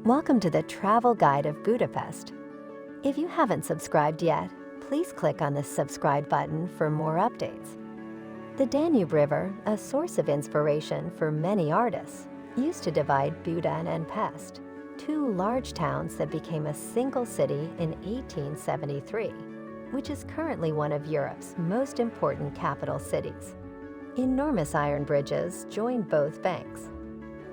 Welcome to the Travel Guide of Budapest. If you haven't subscribed yet, please click on the subscribe button for more updates. The Danube River, a source of inspiration for many artists, used to divide Budapest and Pest, two large towns that became a single city in 1873, which is currently one of Europe's most important capital cities. Enormous iron bridges join both banks.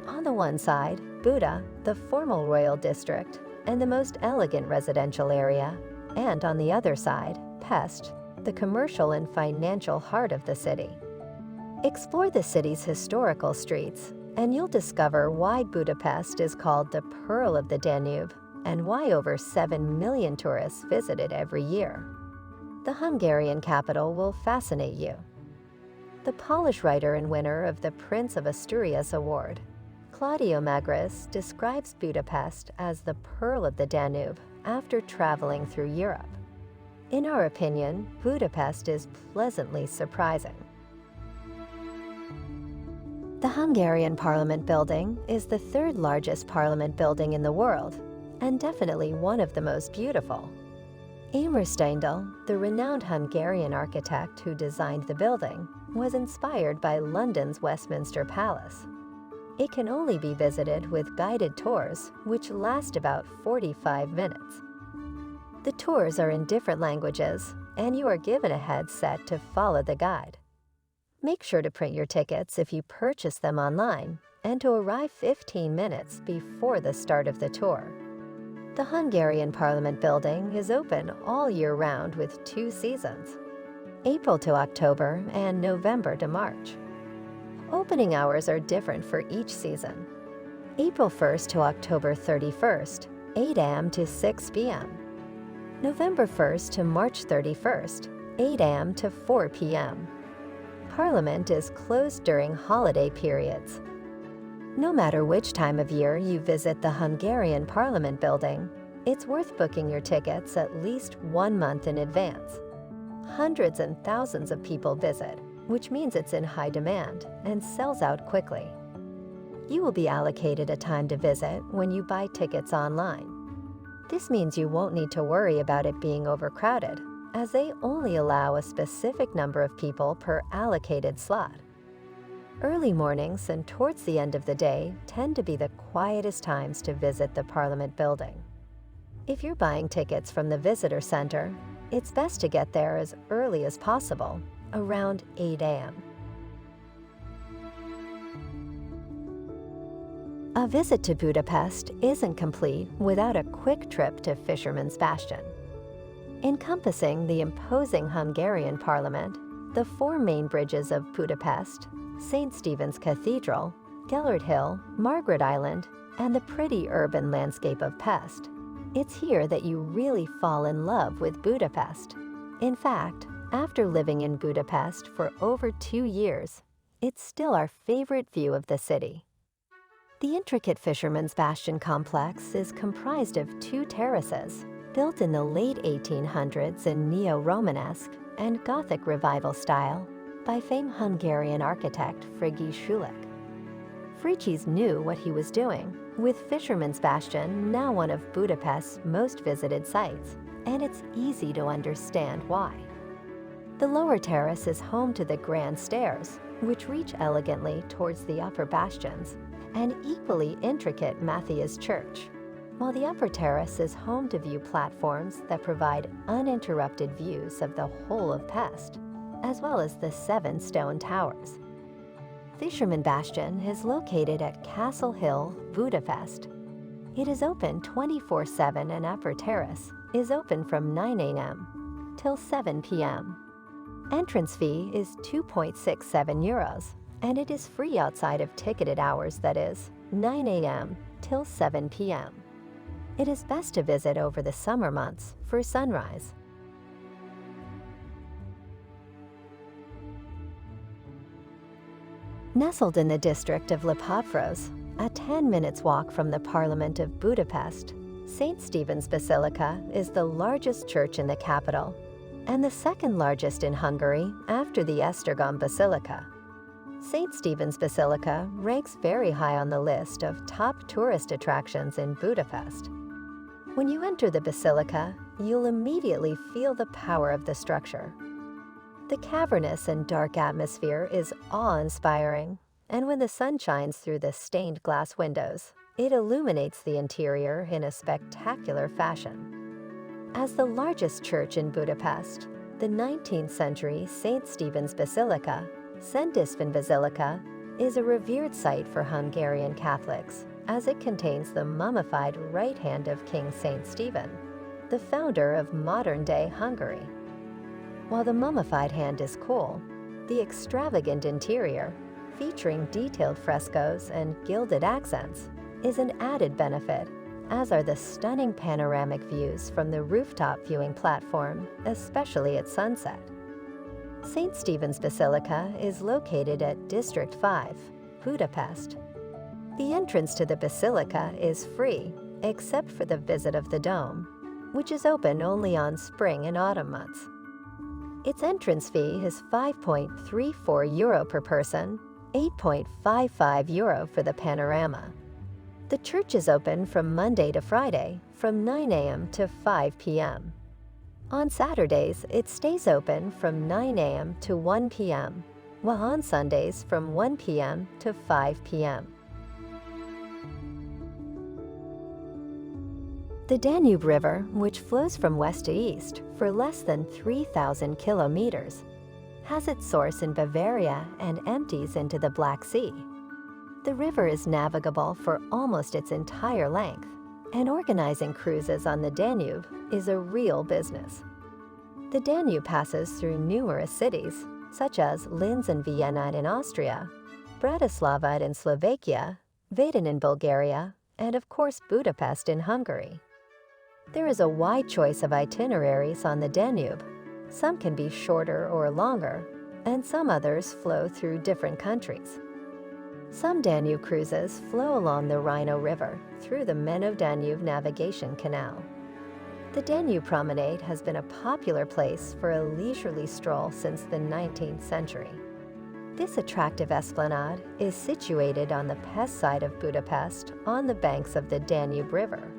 On the one side, Buda, the formal royal district and the most elegant residential area, and on the other side, Pest, the commercial and financial heart of the city. Explore the city's historical streets, and you'll discover why Budapest is called the Pearl of the Danube and why over 7 million tourists visit it every year. The Hungarian capital will fascinate you. The Polish writer and winner of the Prince of Asturias Award, Claudio Magris, describes Budapest as the Pearl of the Danube after traveling through Europe. In our opinion, Budapest is pleasantly surprising. The Hungarian Parliament building is the third largest parliament building in the world, and definitely one of the most beautiful. Émir Steindl, the renowned Hungarian architect who designed the building, was inspired by London's Westminster Palace. It can only be visited with guided tours, which last about 45 minutes. The tours are in different languages, and you are given a headset to follow the guide. Make sure to print your tickets if you purchase them online, and to arrive 15 minutes before the start of the tour. The Hungarian Parliament building is open all year round with 2 seasons, April to October and November to March. Opening hours are different for each season. April 1st to October 31st, 8 a.m. to 6 p.m. November 1st to March 31st, 8 a.m. to 4 p.m. Parliament is closed during holiday periods. No matter which time of year you visit the Hungarian Parliament building, it's worth booking your tickets at least 1 month in advance. Hundreds and thousands of people visit, which means it's in high demand and sells out quickly. You will be allocated a time to visit when you buy tickets online. This means you won't need to worry about it being overcrowded, as they only allow a specific number of people per allocated slot. Early mornings and towards the end of the day tend to be the quietest times to visit the Parliament building. If you're buying tickets from the visitor center, it's best to get there as early as possible, around 8 a.m. A visit to Budapest isn't complete without a quick trip to Fisherman's Bastion. Encompassing the imposing Hungarian Parliament, the 4 main bridges of Budapest, St. Stephen's Cathedral, Gellert Hill, Margaret Island, and the pretty urban landscape of Pest, it's here that you really fall in love with Budapest. In fact, after living in Budapest for over 2 years, it's still our favorite view of the city. The intricate Fisherman's Bastion complex is comprised of 2 terraces, built in the late 1800s in Neo-Romanesque and Gothic Revival style by famed Hungarian architect Frigyes Schulich. Frigyes knew what he was doing, with Fisherman's Bastion now one of Budapest's most visited sites, and it's easy to understand why. The lower terrace is home to the grand stairs, which reach elegantly towards the upper bastions, and equally intricate Matthias Church, while the upper terrace is home to view platforms that provide uninterrupted views of the whole of Pest, as well as the 7 stone towers. Fisherman Bastion is located at Castle Hill, Budapest. It is open 24/7 and upper terrace is open from 9 a.m. till 7 p.m. Entrance fee is 2.67 euros, and it is free outside of ticketed hours, that is, 9 a.m. till 7 p.m. It is best to visit over the summer months for sunrise. Nestled in the district of Lipavros, a 10 minutes walk from the Parliament of Budapest, St. Stephen's Basilica is the largest church in the capital and the second largest in Hungary after the Esztergom Basilica. St. Stephen's Basilica ranks very high on the list of top tourist attractions in Budapest. When you enter the basilica, you'll immediately feel the power of the structure. The cavernous and dark atmosphere is awe-inspiring, and when the sun shines through the stained glass windows, it illuminates the interior in a spectacular fashion. As the largest church in Budapest, the 19th century St. Stephen's Basilica, Szent István Basilica, is a revered site for Hungarian Catholics, as it contains the mummified right hand of King St. Stephen, the founder of modern-day Hungary. While the mummified hand is cool, the extravagant interior, featuring detailed frescoes and gilded accents, is an added benefit, as are the stunning panoramic views from the rooftop viewing platform, especially at sunset. St. Stephen's Basilica is located at District 5, Budapest. The entrance to the basilica is free, except for the visit of the dome, which is open only on spring and autumn months. Its entrance fee is €5.34 per person, €8.55 for the panorama. The church is open from Monday to Friday, from 9 a.m. to 5 p.m. On Saturdays, it stays open from 9 a.m. to 1 p.m., while on Sundays from 1 p.m. to 5 p.m. The Danube River, which flows from west to east for less than 3,000 kilometers, has its source in Bavaria and empties into the Black Sea. The river is navigable for almost its entire length, and organizing cruises on the Danube is a real business. The Danube passes through numerous cities, such as Linz and Vienna in Austria, Bratislava in Slovakia, Vajdahunyad in Bulgaria, and of course Budapest in Hungary. There is a wide choice of itineraries on the Danube. Some can be shorter or longer, and some others flow through different countries. Some Danube cruises flow along the Rhino River through the Menno-Danube Navigation Canal. The Danube Promenade has been a popular place for a leisurely stroll since the 19th century. This attractive esplanade is situated on the Pest side of Budapest on the banks of the Danube River.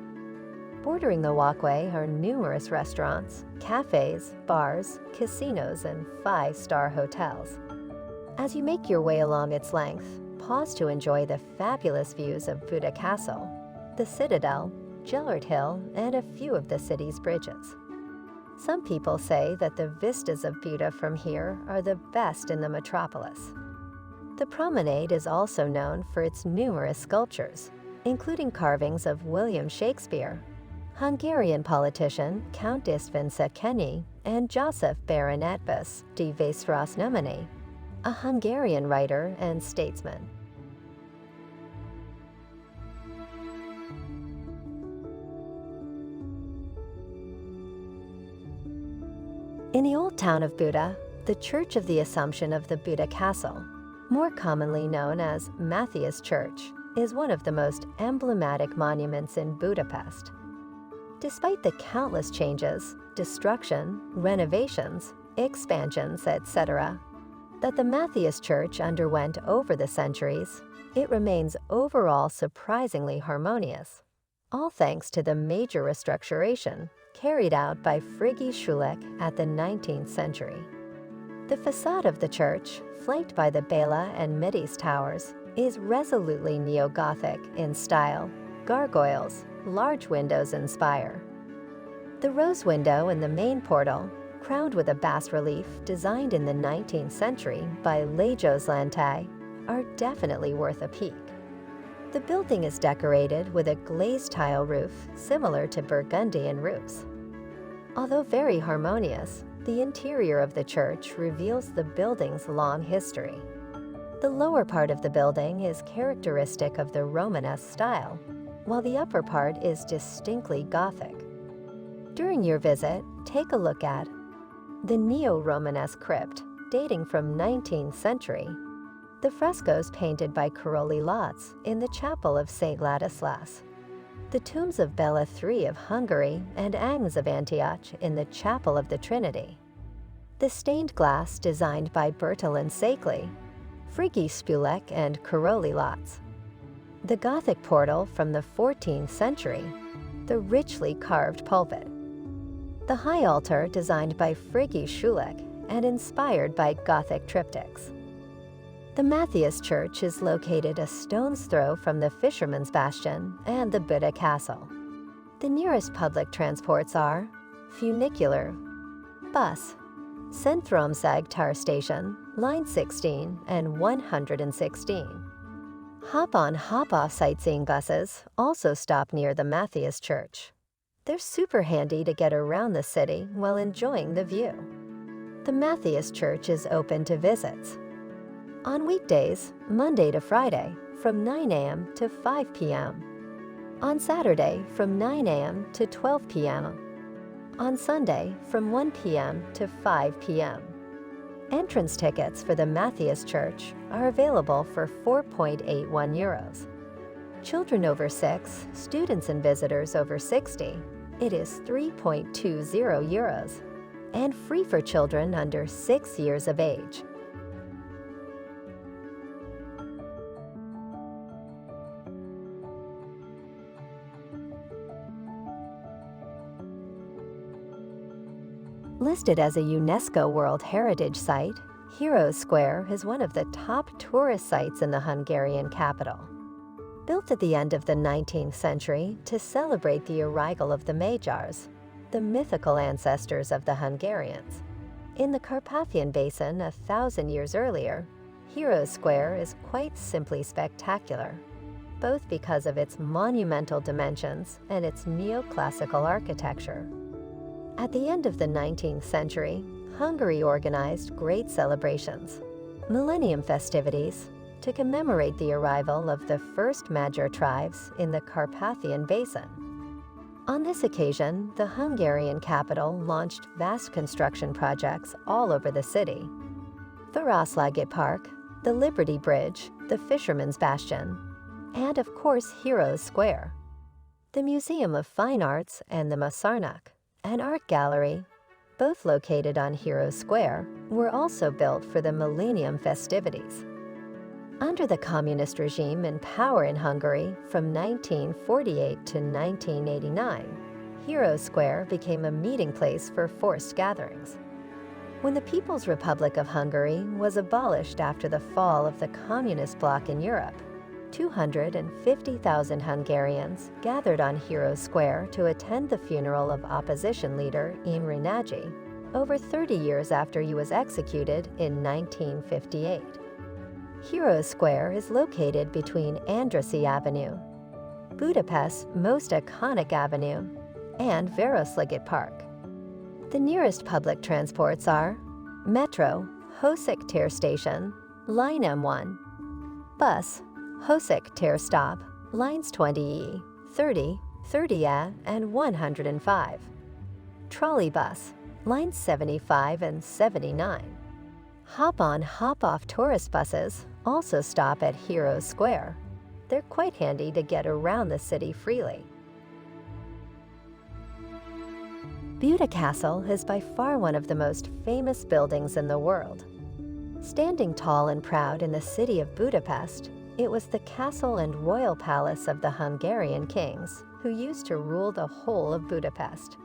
Bordering the walkway are numerous restaurants, cafes, bars, casinos, and five-star hotels. As you make your way along its length, pause to enjoy the fabulous views of Buda Castle, the Citadel, Gellert Hill, and a few of the city's bridges. Some people say that the vistas of Buda from here are the best in the metropolis. The promenade is also known for its numerous sculptures, including carvings of William Shakespeare, Hungarian politician Count István Szechenyi, and Joseph Baronetbus de Vásárosnemesi, a Hungarian writer and statesman. In the old town of Buda, the Church of the Assumption of the Buda Castle, more commonly known as Matthias Church, is one of the most emblematic monuments in Budapest. Despite the countless changes, destruction, renovations, expansions, etc., that the Matthias Church underwent over the centuries, it remains overall surprisingly harmonious, all thanks to the major restoration carried out by Frigyes Schulich at the 19th century. The facade of the church, flanked by the Béla and Médicis towers, is resolutely neo-Gothic in style, gargoyles, large windows and spire. The rose window in the main portal, crowned with a bas-relief designed in the 19th century by Lajos Lántai, are definitely worth a peek. The building is decorated with a glazed tile roof similar to Burgundian roofs. Although very harmonious, the interior of the church reveals the building's long history. The lower part of the building is characteristic of the Romanesque style, while the upper part is distinctly Gothic. During your visit, take a look at the Neo-Romanesque crypt, dating from 19th century, the frescoes painted by Karoli Lotz in the chapel of St. Ladislas, the tombs of Bela III of Hungary and Agnes of Antioch in the chapel of the Trinity, the stained glass designed by Bertel and Szekely, Frigi Spulek and Karoli lots. The Gothic portal from the 14th century, the richly carved pulpit. The high altar designed by Frigi Spulek and inspired by Gothic triptychs. The Matthias Church is located a stone's throw from the Fisherman's Bastion and the Buda Castle. The nearest public transports are funicular, bus, Centrumseg Tar Station, Line 16 and 116. Hop-on, hop-off sightseeing buses also stop near the Matthias Church. They're super handy to get around the city while enjoying the view. The Matthias Church is open to visits on weekdays, Monday to Friday, from 9 a.m. to 5 p.m. On Saturday, from 9 a.m. to 12 p.m. On Sunday, from 1 p.m. to 5 p.m. Entrance tickets for the Matthias Church are available for 4.81 euros. Children over 6, students and visitors over 60, it is 3.20 euros, and free for children under 6 years of age. Listed as a UNESCO World Heritage Site, Heroes Square is one of the top tourist sites in the Hungarian capital. Built at the end of the 19th century to celebrate the arrival of the Magyars, the mythical ancestors of the Hungarians. In the Carpathian Basin 1,000 years earlier, Heroes Square is quite simply spectacular, both because of its monumental dimensions and its neoclassical architecture. At the end of the 19th century, Hungary organized great celebrations, millennium festivities, to commemorate the arrival of the first Magyar tribes in the Carpathian Basin. On this occasion, the Hungarian capital launched vast construction projects all over the city. Városliget Park, the Liberty Bridge, the Fisherman's Bastion, and of course Heroes Square. The Museum of Fine Arts and the Masarnak, an art gallery, both located on Heroes Square, were also built for the Millennium festivities. Under the communist regime in power in Hungary from 1948 to 1989, Heroes Square became a meeting place for forced gatherings. When the People's Republic of Hungary was abolished after the fall of the communist bloc in Europe, 250,000 Hungarians gathered on Heroes Square to attend the funeral of opposition leader Imre Nagy, over 30 years after he was executed in 1958. Heroes Square is located between Andrássy Avenue, Budapest's most iconic avenue, and Városliget Park. The nearest public transports are Metro, Hosek Tér Station, Line M1, Bus, Hosek Tér Stop, Lines 20E, 30, 30A, and 105. Trolley Bus, Lines 75 and 79. Hop-on, hop-off tourist buses also stop at Heroes Square. They're quite handy to get around the city freely. Buda Castle is by far one of the most famous buildings in the world. Standing tall and proud in the city of Budapest, it was the castle and royal palace of the Hungarian kings who used to rule the whole of Budapest.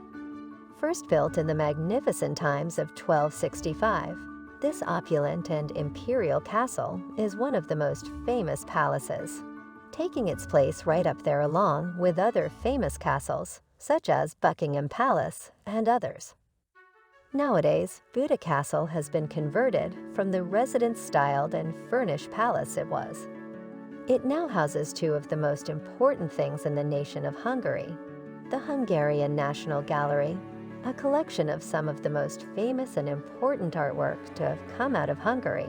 First built in the magnificent times of 1265, this opulent and imperial castle is one of the most famous palaces, taking its place right up there along with other famous castles such as Buckingham Palace and others. Nowadays, Buda Castle has been converted from the residence-styled and furnished palace it was. It now houses two of the most important things in the nation of Hungary: the Hungarian National Gallery, a collection of some of the most famous and important artwork to have come out of Hungary,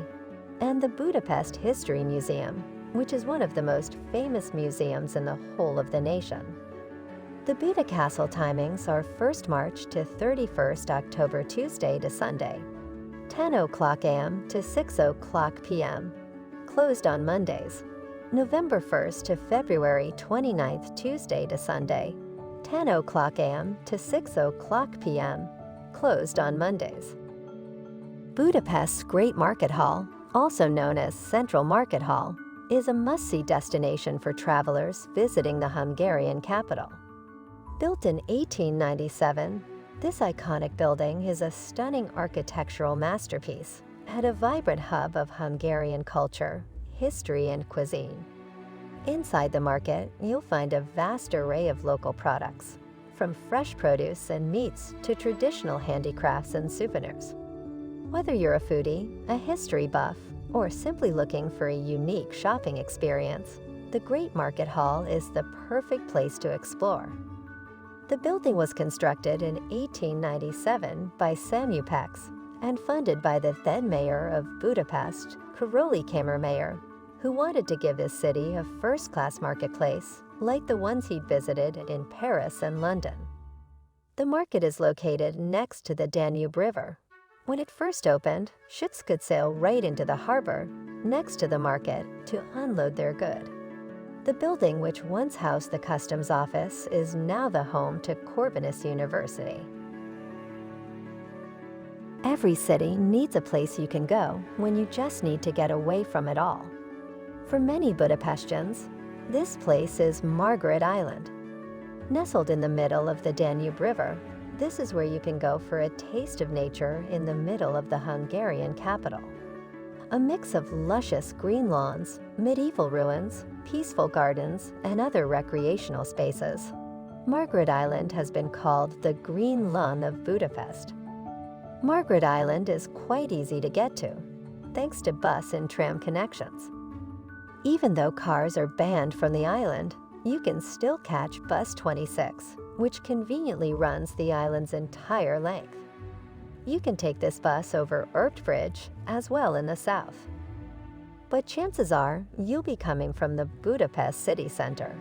and the Budapest History Museum, which is one of the most famous museums in the whole of the nation. The Buda Castle timings are 1st March to 31st October, Tuesday to Sunday, 10 o'clock a.m. to 6 o'clock p.m., closed on Mondays. November 1st to February 29th, Tuesday to Sunday, 10 o'clock a.m. to 6 o'clock p.m., closed on Mondays. Budapest's Great Market Hall, also known as Central Market Hall, is a must-see destination for travelers visiting the Hungarian capital. Built in 1897, this iconic building is a stunning architectural masterpiece and a vibrant hub of Hungarian culture, history, and cuisine. Inside the market, you'll find a vast array of local products, from fresh produce and meats to traditional handicrafts and souvenirs. Whether you're a foodie, a history buff, or simply looking for a unique shopping experience, the Great Market Hall is the perfect place to explore. The building was constructed in 1897 by Samupex and funded by the then mayor of Budapest, Károly Kammermayer, who wanted to give his city a first-class marketplace like the ones he'd visited in Paris and London. The market is located next to the Danube River. When it first opened, ships could sail right into the harbor next to the market to unload their goods. The building, which once housed the customs office, is now the home to Corvinus University. Every city needs a place you can go when you just need to get away from it all. For many Budapestians, this place is Margaret Island. Nestled in the middle of the Danube River, this is where you can go for a taste of nature in the middle of the Hungarian capital. A mix of luscious green lawns, medieval ruins, peaceful gardens, and other recreational spaces. Margaret Island has been called the Green Lung of Budapest. Margaret Island is quite easy to get to, thanks to bus and tram connections. Even though cars are banned from the island, you can still catch Bus 26, which conveniently runs the island's entire length. You can take this bus over Erpt Bridge as well in the south. But chances are you'll be coming from the Budapest city center.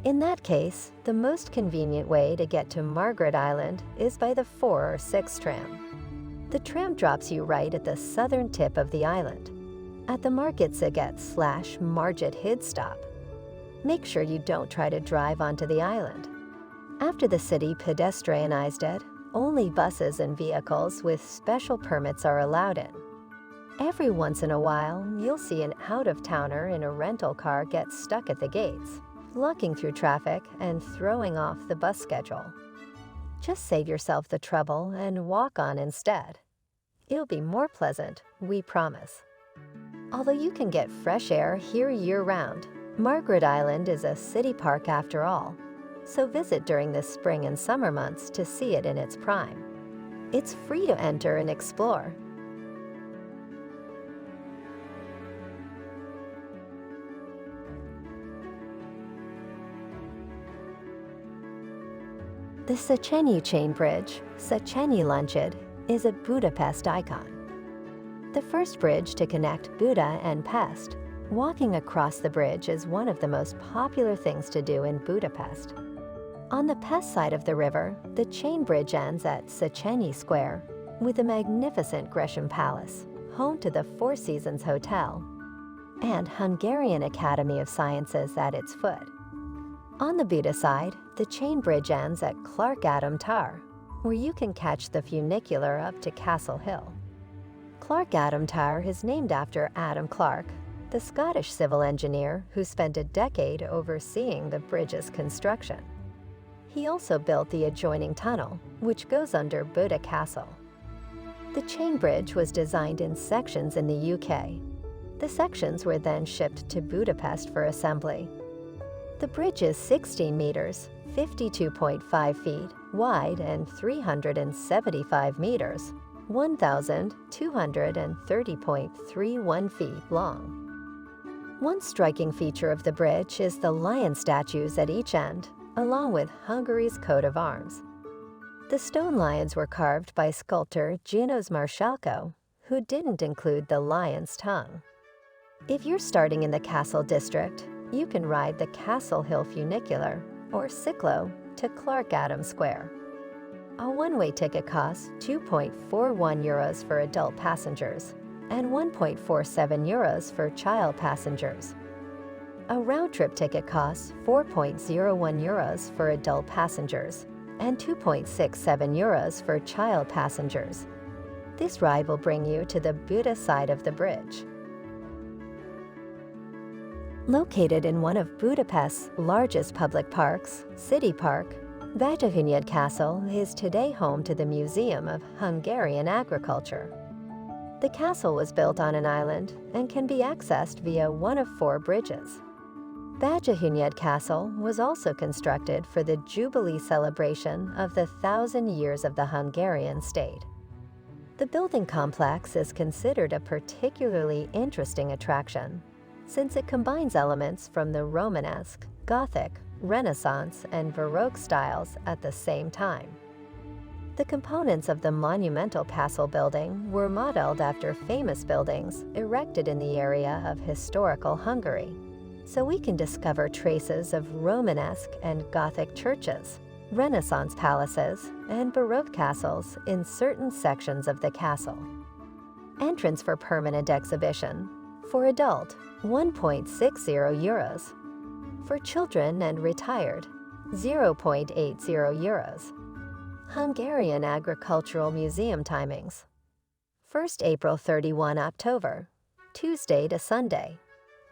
In that case, the most convenient way to get to Margaret Island is by the 4 or 6 tram. The tram drops you right at the southern tip of the island, at the Margit/Margit stop. Make sure you don't try to drive onto the island. After the city pedestrianized it, only buses and vehicles with special permits are allowed in. Every once in a while, you'll see an out-of-towner in a rental car get stuck at the gates, blocking through traffic and throwing off the bus schedule. Just save yourself the trouble and walk on instead. It'll be more pleasant, we promise. Although you can get fresh air here year-round, Margaret Island is a city park after all, so visit during the spring and summer months to see it in its prime. It's free to enter and explore. The Szechenyi chain bridge, Szechenyi Lánchíd, is a Budapest icon. The first bridge to connect Buda and Pest, walking across the bridge is one of the most popular things to do in Budapest. On the Pest side of the river, the chain bridge ends at Trinity Square with a magnificent Gresham Palace, home to the Four Seasons Hotel, and Hungarian Academy of Sciences at its foot. On the Buda side, the chain bridge ends at Clark Adam Tar, where you can catch the funicular up to Castle Hill. Clark Adam Tar is named after Adam Clark, the Scottish civil engineer who spent a decade overseeing the bridge's construction. He also built the adjoining tunnel, which goes under Buda Castle. The chain bridge was designed in sections in the UK. The sections were then shipped to Budapest for assembly. The bridge is 16 meters, 52.5 feet wide and 375 meters, 1,230.31 feet long. One striking feature of the bridge is the lion statues at each end, along with Hungary's coat of arms. The stone lions were carved by sculptor János Marsalko, who didn't include the lion's tongue. If you're starting in the Castle District, you can ride the Castle Hill funicular, or cyclo, to Clark Adam Square. A one-way ticket costs €2.41 for adult passengers and €1.47 for child passengers. A round-trip ticket costs €4.01 for adult passengers and €2.67 for child passengers. This ride will bring you to the Buda side of the bridge. Located in one of Budapest's largest public parks, City Park, Vajdahunyad Castle is today home to the Museum of Hungarian Agriculture. The castle was built on an island and can be accessed via one of 4 bridges. Vajdahunyad Castle was also constructed for the Jubilee celebration of the 1,000 years of the Hungarian state. The building complex is considered a particularly interesting attraction, since it combines elements from the Romanesque, Gothic, Renaissance, and Baroque styles at the same time. The components of the monumental castle building were modeled after famous buildings erected in the area of historical Hungary, so we can discover traces of Romanesque and Gothic churches, Renaissance palaces, and Baroque castles in certain sections of the castle. Entrance for permanent exhibition. For adult, €1.60. For children and retired, €0.80. Hungarian Agricultural Museum timings. 1st April 31 October, Tuesday to Sunday,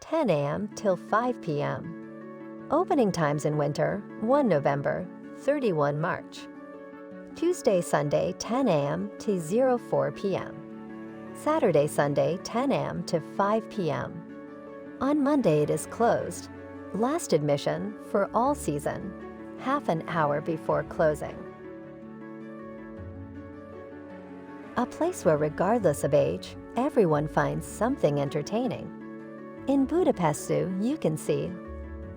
10 a.m. till 5 p.m. Opening times in winter, 1 November, 31 March. Tuesday, Sunday, 10 a.m. to 04 p.m. Saturday, Sunday, 10 a.m. to 5 p.m. On Monday it is closed. Last admission for all season, half an hour before closing. A place where, regardless of age, everyone finds something entertaining. In Budapest Zoo, you can see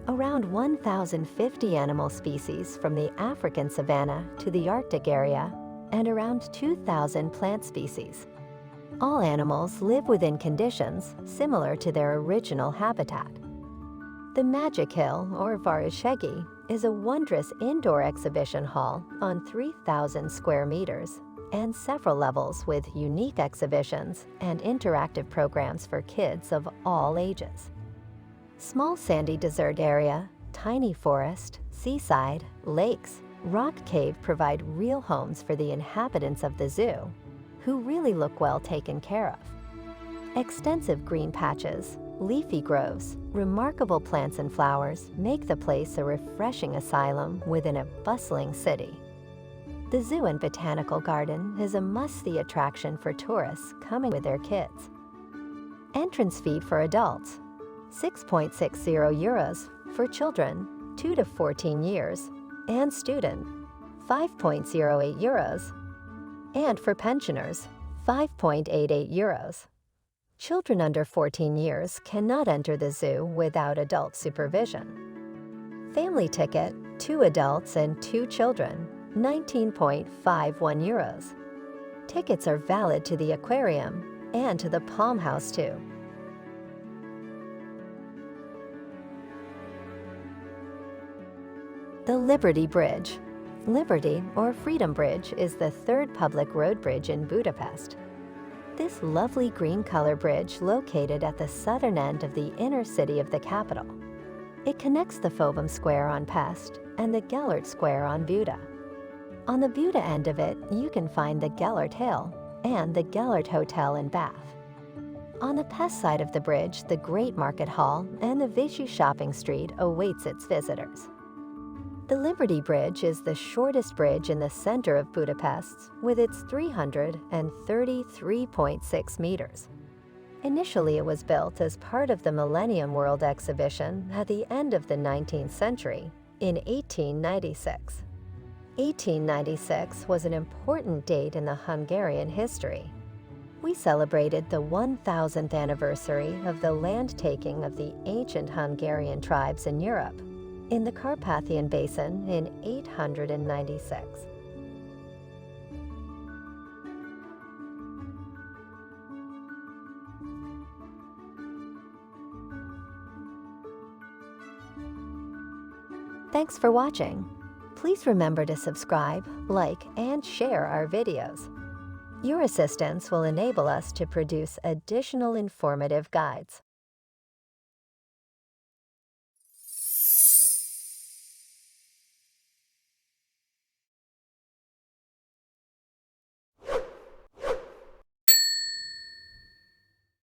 around 1,050 animal species from the African savanna to the Arctic area, and around 2,000 plant species. All animals live within conditions similar to their original habitat. The Magic Hill, or Vajdahunyad, is a wondrous indoor exhibition hall on 3,000 square meters and several levels with unique exhibitions and interactive programs for kids of all ages. Small sandy desert area, tiny forest, seaside, lakes, rock cave provide real homes for the inhabitants of the zoo, who really look well taken care of. Extensive green patches, leafy groves, remarkable plants and flowers make the place a refreshing asylum within a bustling city. The zoo and botanical garden is a must-see attraction for tourists coming with their kids. Entrance fee for adults, €6.60 for children, 2 to 14 years, and student, €5.08, and for pensioners, €5.88. Children under 14 years cannot enter the zoo without adult supervision. Family ticket, 2 adults and 2 children, €19.51. Tickets are valid to the aquarium and to the Palm House too. The Liberty Bridge. Liberty, or Freedom Bridge, is the 3rd public road bridge in Budapest. This lovely green color bridge located at the southern end of the inner city of the capital. It connects the Forum Square on Pest and the Gellert Square on Buda. On the Buda end of it, you can find the Gellert Hill and the Gellert Hotel in Bath. On the Pest side of the bridge, the Great Market Hall and the Vichy Shopping Street awaits its visitors. The Liberty Bridge is the shortest bridge in the center of Budapest, with its 333.6 meters. Initially, it was built as part of the Millennium World Exhibition at the end of the 19th century, in 1896. 1896 was an important date in the Hungarian history. We celebrated the 1,000th anniversary of the land-taking of the ancient Hungarian tribes in Europe, in the Carpathian Basin in 896. Thanks for watching. Please remember to subscribe, like, and share our videos. Your assistance will enable us to produce additional informative guides.